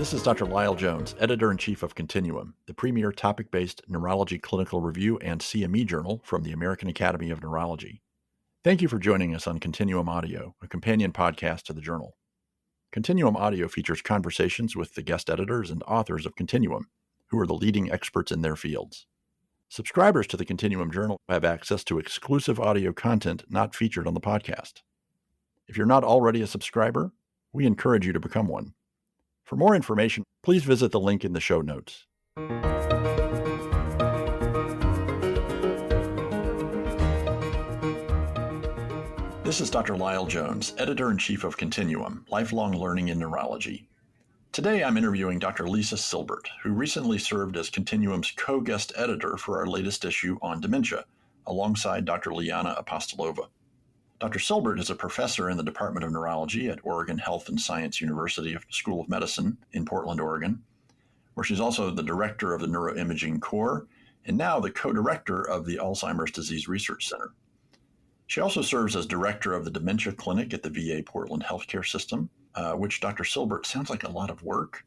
This is Dr. Lyell Jones, Editor-in-Chief of Continuum, the premier topic-based neurology clinical review and CME journal from the American Academy of Neurology. Thank you for joining us on Continuum Audio, a companion podcast to the journal. Continuum Audio features conversations with the guest editors and authors of Continuum, who are the leading experts in their fields. Subscribers to the Continuum Journal have access to exclusive audio content not featured on the podcast. If you're not already a subscriber, we encourage you to become one. For more information, please visit the link in the show notes. This is Dr. Lyell Jones, Editor-in-Chief of Continuum, Lifelong Learning in Neurology. Today I'm interviewing Dr. Lisa Silbert, who recently served as Continuum's co-guest editor for our latest issue on dementia, alongside Dr. Liana Apostolova. Dr. Silbert is a professor in the Department of Neurology at Oregon Health and Science University School of Medicine in Portland, Oregon, where she's also the director of the Neuroimaging Core and now the co-director of the Alzheimer's Disease Research Center. She also serves as director of the Dementia Clinic at the VA Portland Healthcare System, which Dr. Silbert sounds like a lot of work.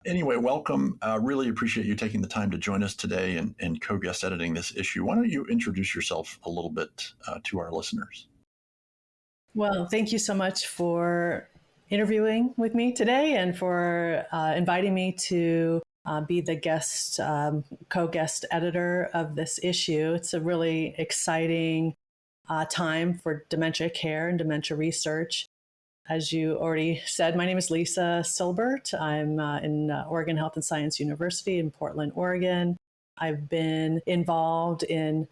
Anyway, welcome. Really appreciate you taking the time to join us today and co-guest editing this issue. Why don't you introduce yourself a little bit to our listeners? Well, thank you so much for interviewing with me today and for inviting me to be the guest, co-guest editor of this issue. It's a really exciting time for dementia care and dementia research. As you already said, my name is Lisa Silbert. I'm in Oregon Health and Science University in Portland, Oregon. I've been involved in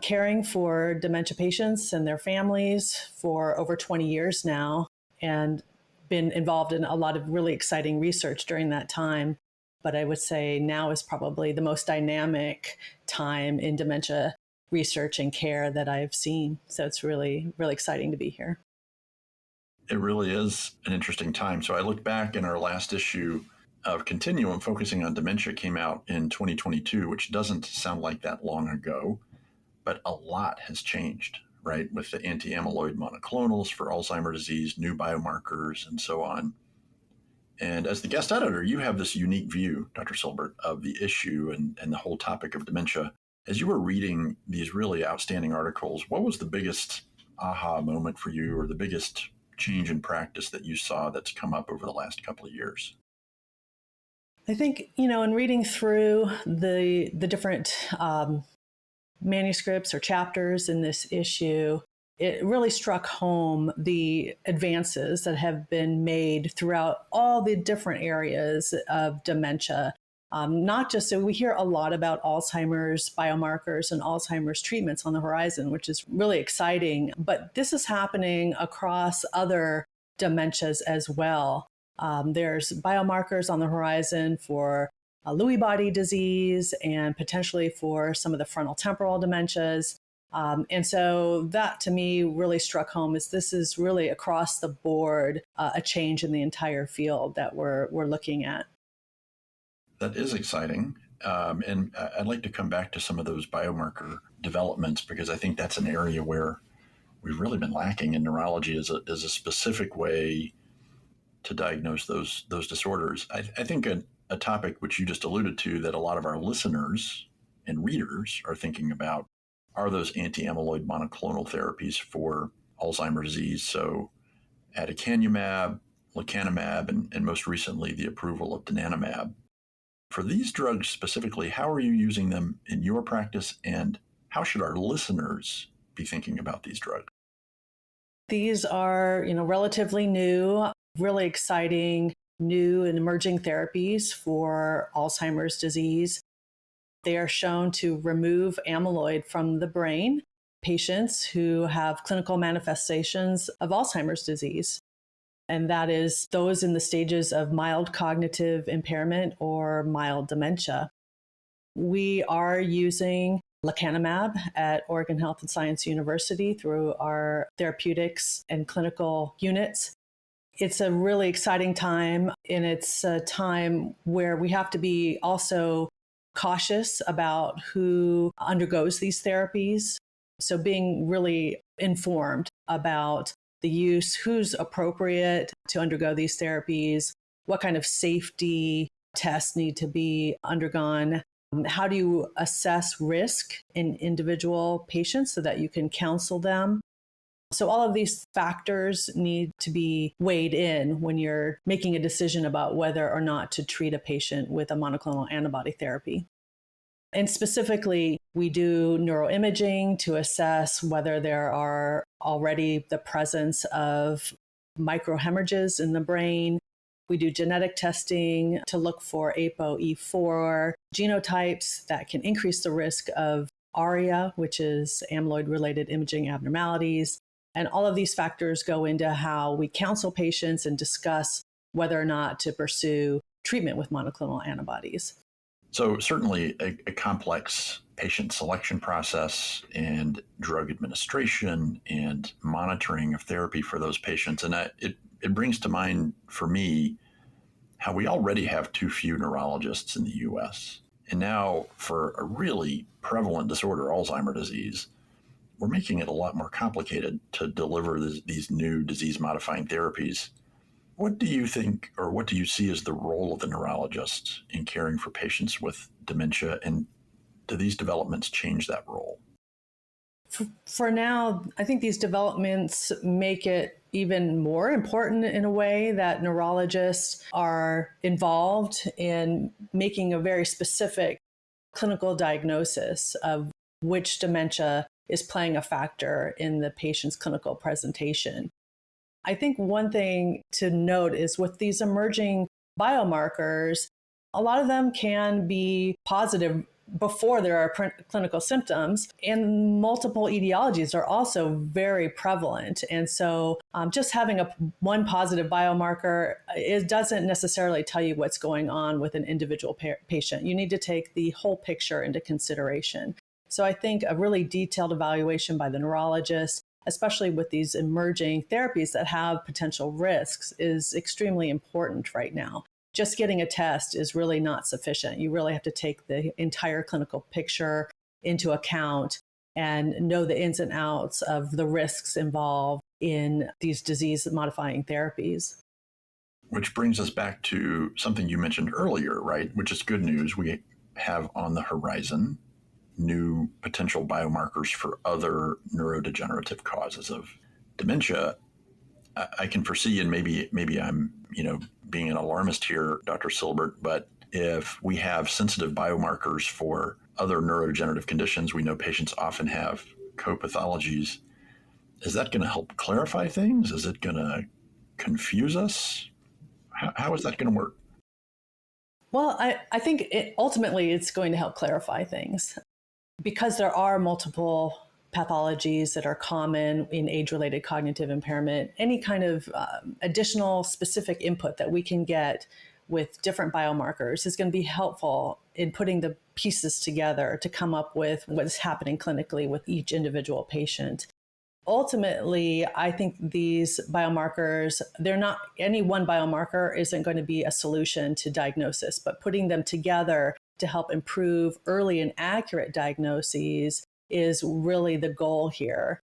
caring for dementia patients and their families for over 20 years now, and been involved in a lot of really exciting research during that time. But I would say now is probably the most dynamic time in dementia research and care that I've seen. So it's really, really exciting to be here. It really is an interesting time. So I looked back in our last issue of Continuum, focusing on dementia, came out in 2022, which doesn't sound like that long ago, but a lot has changed, right? With the anti-amyloid monoclonals for Alzheimer's disease, new biomarkers, and so on. And as the guest editor, you have this unique view, Dr. Silbert, of the issue and the whole topic of dementia. As you were reading these really outstanding articles, what was the biggest aha moment for you, or the biggest change in practice that you saw that's come up over the last couple of years? I think, in reading through the different manuscripts or chapters in this issue, it really struck home the advances that have been made throughout all the different areas of dementia. Not just, so we hear a lot about Alzheimer's biomarkers and Alzheimer's treatments on the horizon, which is really exciting, but this is happening across other dementias as well. There's biomarkers on the horizon for Lewy body disease and potentially for some of the frontal temporal dementias. And so that to me really struck home, is this is really across the board a change in the entire field that we're looking at. That is exciting. And I'd like to come back to some of those biomarker developments, because I think that's an area where we've really been lacking in neurology as a specific way to diagnose those disorders. I think a topic which you just alluded to that a lot of our listeners and readers are thinking about are those anti-amyloid monoclonal therapies for Alzheimer's disease. So aducanumab, lecanemab, and most recently the approval of donanemab. For these drugs specifically, how are you using them in your practice, and how should our listeners be thinking about these drugs? These are, relatively new, really exciting, new and emerging therapies for Alzheimer's disease. They are shown to remove amyloid from the brain, patients who have clinical manifestations of Alzheimer's disease. And that is those in the stages of mild cognitive impairment or mild dementia. We are using lecanemab at Oregon Health and Science University through our therapeutics and clinical units. It's a really exciting time, and it's a time where we have to be also cautious about who undergoes these therapies. So being really informed about the use, who's appropriate to undergo these therapies, what kind of safety tests need to be undergone. How do you assess risk in individual patients so that you can counsel them? So all of these factors need to be weighed in when you're making a decision about whether or not to treat a patient with a monoclonal antibody therapy. And specifically, we do neuroimaging to assess whether there are already the presence of microhemorrhages in the brain. We do genetic testing to look for ApoE4 genotypes that can increase the risk of ARIA, which is amyloid-related imaging abnormalities. And all of these factors go into how we counsel patients and discuss whether or not to pursue treatment with monoclonal antibodies. So certainly a complex patient selection process and drug administration and monitoring of therapy for those patients. And it brings to mind for me how we already have too few neurologists in the US. And now for a really prevalent disorder, Alzheimer's disease, we're making it a lot more complicated to deliver these new disease-modifying therapies. What do you think, or what do you see as the role of the neurologist in caring for patients with dementia, and do these developments change that role? For now, I think these developments make it even more important in a way that neurologists are involved in making a very specific clinical diagnosis of which dementia is playing a factor in the patient's clinical presentation. I think one thing to note is with these emerging biomarkers, a lot of them can be positive before there are clinical symptoms, and multiple etiologies are also very prevalent. And so just having one positive biomarker, it doesn't necessarily tell you what's going on with an individual patient. You need to take the whole picture into consideration. So I think a really detailed evaluation by the neurologist, especially with these emerging therapies that have potential risks, is extremely important right now. Just getting a test is really not sufficient. You really have to take the entire clinical picture into account and know the ins and outs of the risks involved in these disease-modifying therapies. Which brings us back to something you mentioned earlier, right? Which is good news. We have on the horizon new potential biomarkers for other neurodegenerative causes of dementia. I can foresee, and maybe I'm, being an alarmist here, Dr. Silbert, but if we have sensitive biomarkers for other neurodegenerative conditions, we know patients often have co-pathologies. Is that going to help clarify things? Is it going to confuse us? How is that going to work? Well, I think ultimately it's going to help clarify things. Because there are multiple pathologies that are common in age-related cognitive impairment, any kind of additional specific input that we can get with different biomarkers is going to be helpful in putting the pieces together to come up with what's happening clinically with each individual patient. Ultimately, I think these biomarkers, they're not, any one biomarker isn't going to be a solution to diagnosis, but putting them together to help improve early and accurate diagnoses is really the goal here.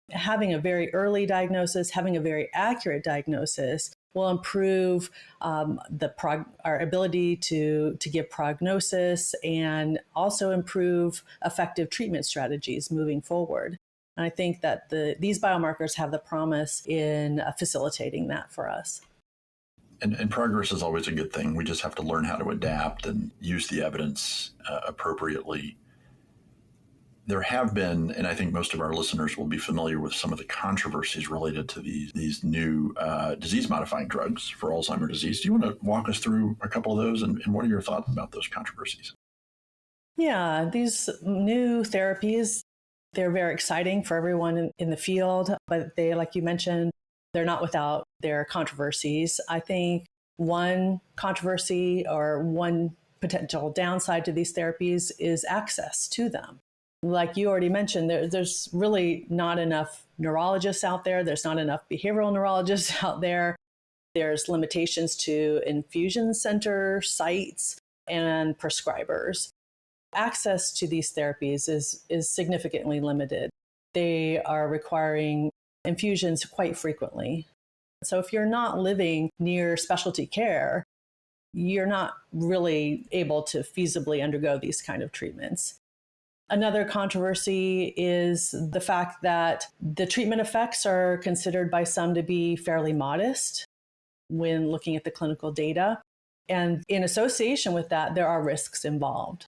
Having a very early diagnosis, having a very accurate diagnosis will improve our ability to give prognosis and also improve effective treatment strategies moving forward. And I think that these biomarkers have the promise in facilitating that for us. And progress is always a good thing. We just have to learn how to adapt and use the evidence appropriately. There have been, and I think most of our listeners will be familiar with some of the controversies related to these new disease-modifying drugs for Alzheimer's disease. Do you want to walk us through a couple of those, and what are your thoughts about those controversies? Yeah, these new therapies, they're very exciting for everyone in the field, but they, like you mentioned, they're not without their controversies. I think one controversy or one potential downside to these therapies is access to them. Like you already mentioned, there's really not enough neurologists out there. There's not enough behavioral neurologists out there. There's limitations to infusion center sites and prescribers. Access to these therapies is significantly limited. They are requiring infusions quite frequently. So if you're not living near specialty care, you're not really able to feasibly undergo these kind of treatments. Another controversy is the fact that the treatment effects are considered by some to be fairly modest when looking at the clinical data. And in association with that, there are risks involved.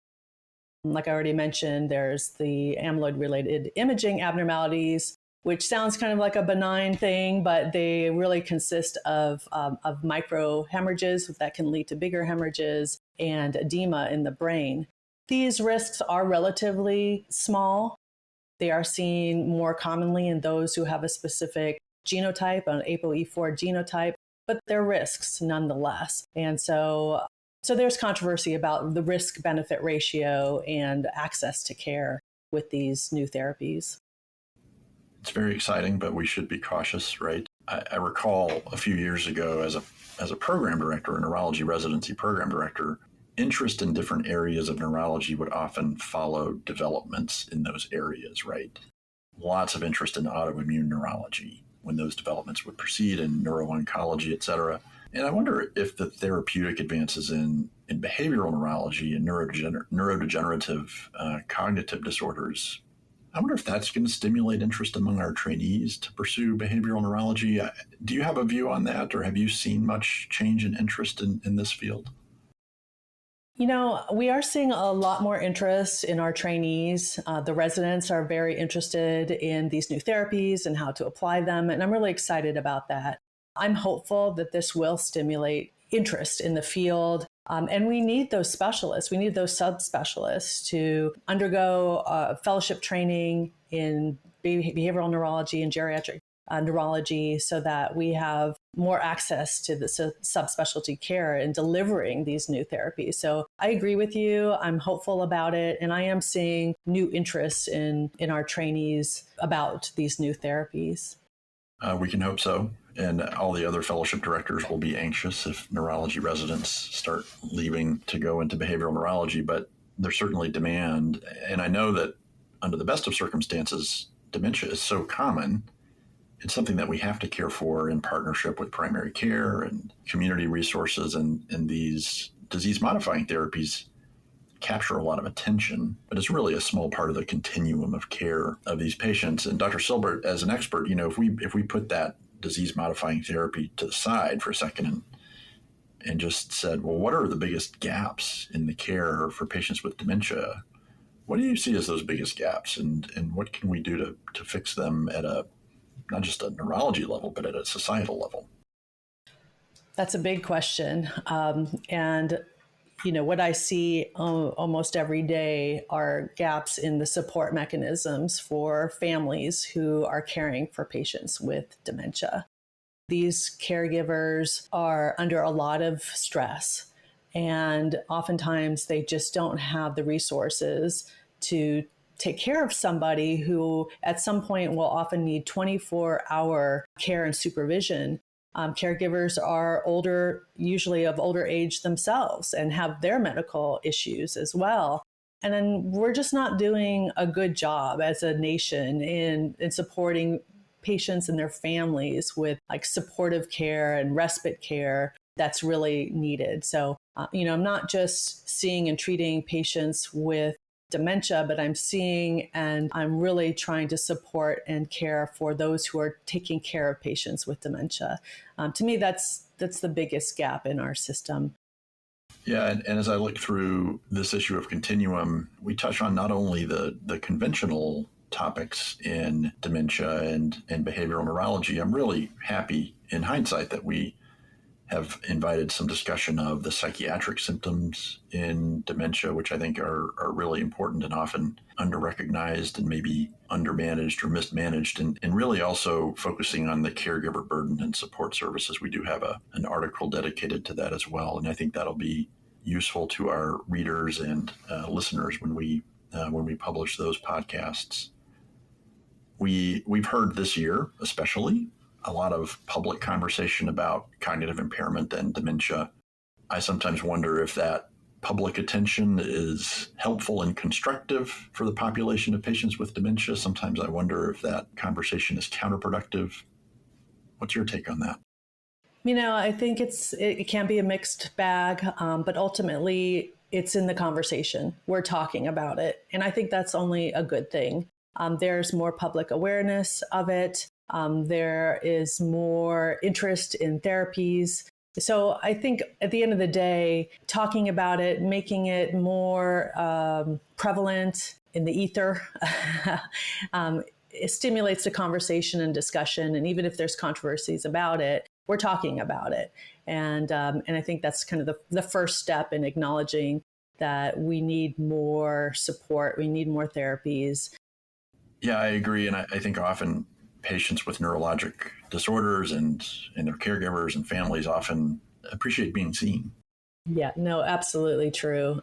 Like I already mentioned, there's the amyloid-related imaging abnormalities, which sounds kind of like a benign thing, but they really consist of micro hemorrhages that can lead to bigger hemorrhages and edema in the brain. These risks are relatively small. They are seen more commonly in those who have a specific genotype, an ApoE4 genotype, but they're risks nonetheless. And so there's controversy about the risk-benefit ratio and access to care with these new therapies. It's very exciting, but we should be cautious, right? I recall a few years ago as a program director, a neurology residency program director, interest in different areas of neurology would often follow developments in those areas, right? Lots of interest in autoimmune neurology when those developments would proceed in neuro-oncology, et cetera. And I wonder if the therapeutic advances in behavioral neurology and neurodegenerative cognitive disorders, I wonder if that's going to stimulate interest among our trainees to pursue behavioral neurology. Do you have a view on that, or have you seen much change in interest in this field? You know, we are seeing a lot more interest in our trainees. The residents are very interested in these new therapies and how to apply them, and I'm really excited about that. I'm hopeful that this will stimulate interest in the field. And we need those specialists. We need those subspecialists to undergo fellowship training in behavioral neurology and geriatric neurology so that we have more access to the subspecialty care in delivering these new therapies. So I agree with you. I'm hopeful about it. And I am seeing new interest in our trainees about these new therapies. We can hope so. And all the other fellowship directors will be anxious if neurology residents start leaving to go into behavioral neurology, but there's certainly demand. And I know that under the best of circumstances, dementia is so common, it's something that we have to care for in partnership with primary care and community resources. And these disease-modifying therapies capture a lot of attention, but it's really a small part of the continuum of care of these patients. And Dr. Silbert, as an expert, you know, if we put that disease-modifying therapy to the side for a second and just said, well, what are the biggest gaps in the care for patients with dementia? What do you see as those biggest gaps, and what can we do to fix them at not just a neurology level, but at a societal level? That's a big question. And you know, what I see almost every day are gaps in the support mechanisms for families who are caring for patients with dementia. These caregivers are under a lot of stress, and oftentimes they just don't have the resources to take care of somebody who at some point will often need 24-hour care and supervision. Caregivers are older, usually of older age themselves, and have their medical issues as well. And then we're just not doing a good job as a nation in supporting patients and their families with like supportive care and respite care that's really needed. So, you know, I'm not just seeing and treating patients with dementia, but I'm seeing and I'm really trying to support and care for those who are taking care of patients with dementia. To me, that's the biggest gap in our system. Yeah, and as I look through this issue of Continuum, we touch on not only the conventional topics in dementia and behavioral neurology. I'm really happy in hindsight that we have invited some discussion of the psychiatric symptoms in dementia, which I think are really important and often under-recognized and maybe undermanaged or mismanaged, and really also focusing on the caregiver burden and support services. We do have an article dedicated to that as well, and I think that'll be useful to our readers and listeners when we publish those podcasts. We've heard this year, especially, a lot of public conversation about cognitive impairment and dementia. I sometimes wonder if that public attention is helpful and constructive for the population of patients with dementia. Sometimes I wonder if that conversation is counterproductive. What's your take on that? I think it can be a mixed bag, but ultimately it's in the conversation. We're talking about it. And I think that's only a good thing. There's more public awareness of it. There is more interest in therapies. So I think at the end of the day, talking about it, making it more prevalent in the ether, it stimulates the conversation and discussion. And even if there's controversies about it, we're talking about it. And I think that's kind of the first step in acknowledging that we need more support, we need more therapies. Yeah, I agree. And I think often patients with neurologic disorders and their caregivers and families often appreciate being seen. Yeah, no, absolutely true.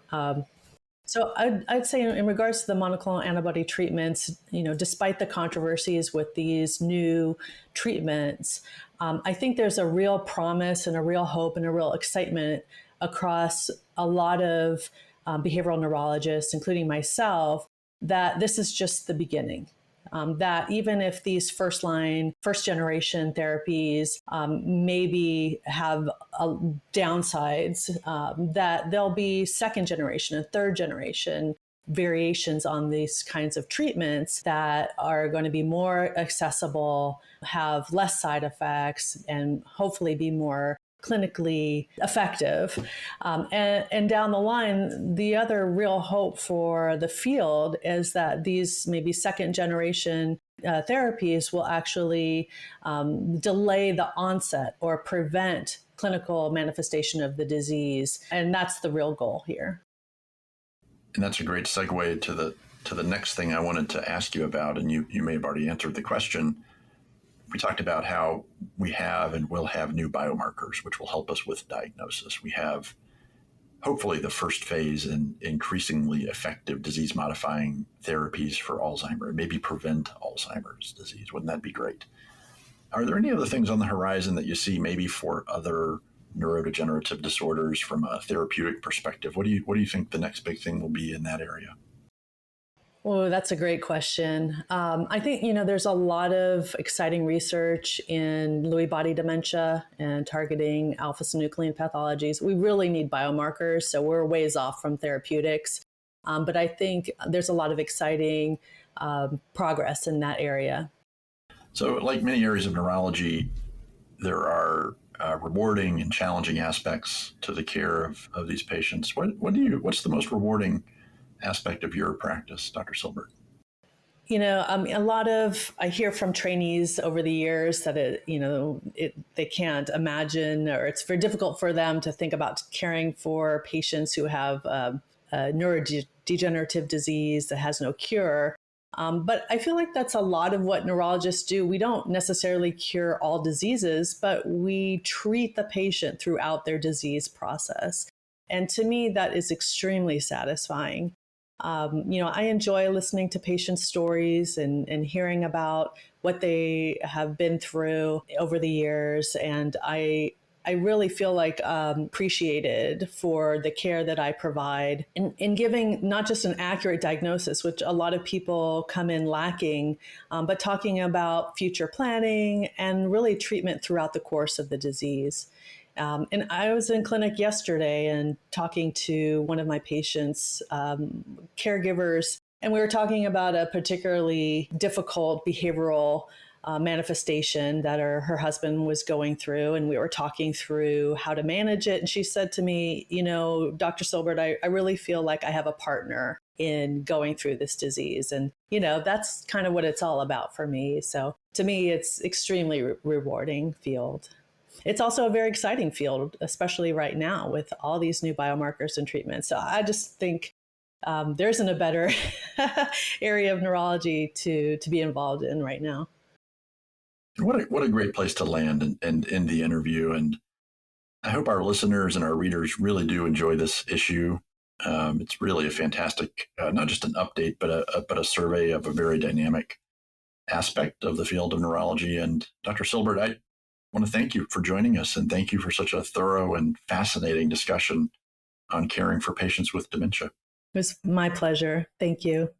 So I'd say in regards to the monoclonal antibody treatments, despite the controversies with these new treatments, I think there's a real promise and a real hope and a real excitement across a lot of behavioral neurologists, including myself, that this is just the beginning. That even if these first generation therapies maybe have downsides, that there'll be second generation and third generation variations on these kinds of treatments that are going to be more accessible, have less side effects, and hopefully be more clinically effective. And down the line, the other real hope for the field is that these maybe second generation therapies will actually delay the onset or prevent clinical manifestation of the disease. And that's the real goal here. And that's a great segue to the next thing I wanted to ask you about. And you may have already answered the question. We talked about how we have and will have new biomarkers, which will help us with diagnosis. We have hopefully the first phase in increasingly effective disease-modifying therapies for Alzheimer, maybe prevent Alzheimer's disease. Wouldn't that be great? Are there any other things on the horizon that you see maybe for other neurodegenerative disorders from a therapeutic perspective? What do you think the next big thing will be in that area? Oh, that's a great question. I think, there's a lot of exciting research in Lewy body dementia and targeting alpha-synuclein pathologies. We really need biomarkers, so we're ways off from therapeutics. But I think there's a lot of exciting progress in that area. So like many areas of neurology, there are rewarding and challenging aspects to the care of these patients. What's the most rewarding aspect of your practice, Dr. Silbert? I hear from trainees over the years that they can't imagine, or it's very difficult for them to think about caring for patients who have a neurodegenerative disease that has no cure. But I feel like that's a lot of what neurologists do. We don't necessarily cure all diseases, but we treat the patient throughout their disease process. And to me, that is extremely satisfying. I enjoy listening to patients' stories and hearing about what they have been through over the years. And I really feel like appreciated for the care that I provide in giving not just an accurate diagnosis, which a lot of people come in lacking, but talking about future planning and really treatment throughout the course of the disease. And I was in clinic yesterday and talking to one of my patients' caregivers, and we were talking about a particularly difficult behavioral manifestation that her husband was going through. And we were talking through how to manage it. And she said to me, Dr. Silbert, I really feel like I have a partner in going through this disease. And, that's kind of what it's all about for me. So to me, it's extremely rewarding field. It's also a very exciting field, especially right now with all these new biomarkers and treatments. So I just think there isn't a better area of neurology to be involved in right now. What a great place to land and end the interview. And I hope our listeners and our readers really do enjoy this issue. It's really a fantastic, not just an update, but a survey of a very dynamic aspect of the field of neurology. And Dr. Silbert, I want to thank you for joining us, and thank you for such a thorough and fascinating discussion on caring for patients with dementia. It was my pleasure. Thank you.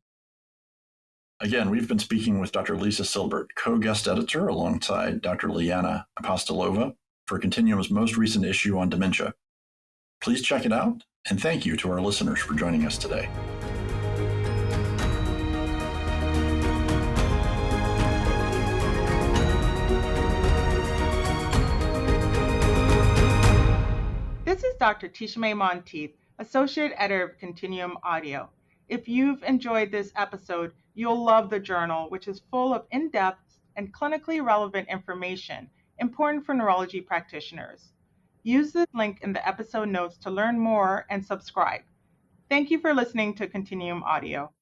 Again, we've been speaking with Dr. Lisa Silbert, co-guest editor alongside Dr. Liana Apostolova for Continuum's most recent issue on dementia. Please check it out, and thank you to our listeners for joining us today. This is Dr. Tisha Monteith, Associate Editor of Continuum Audio. If you've enjoyed this episode, you'll love the journal, which is full of in-depth and clinically relevant information important for neurology practitioners. Use the link in the episode notes to learn more and subscribe. Thank you for listening to Continuum Audio.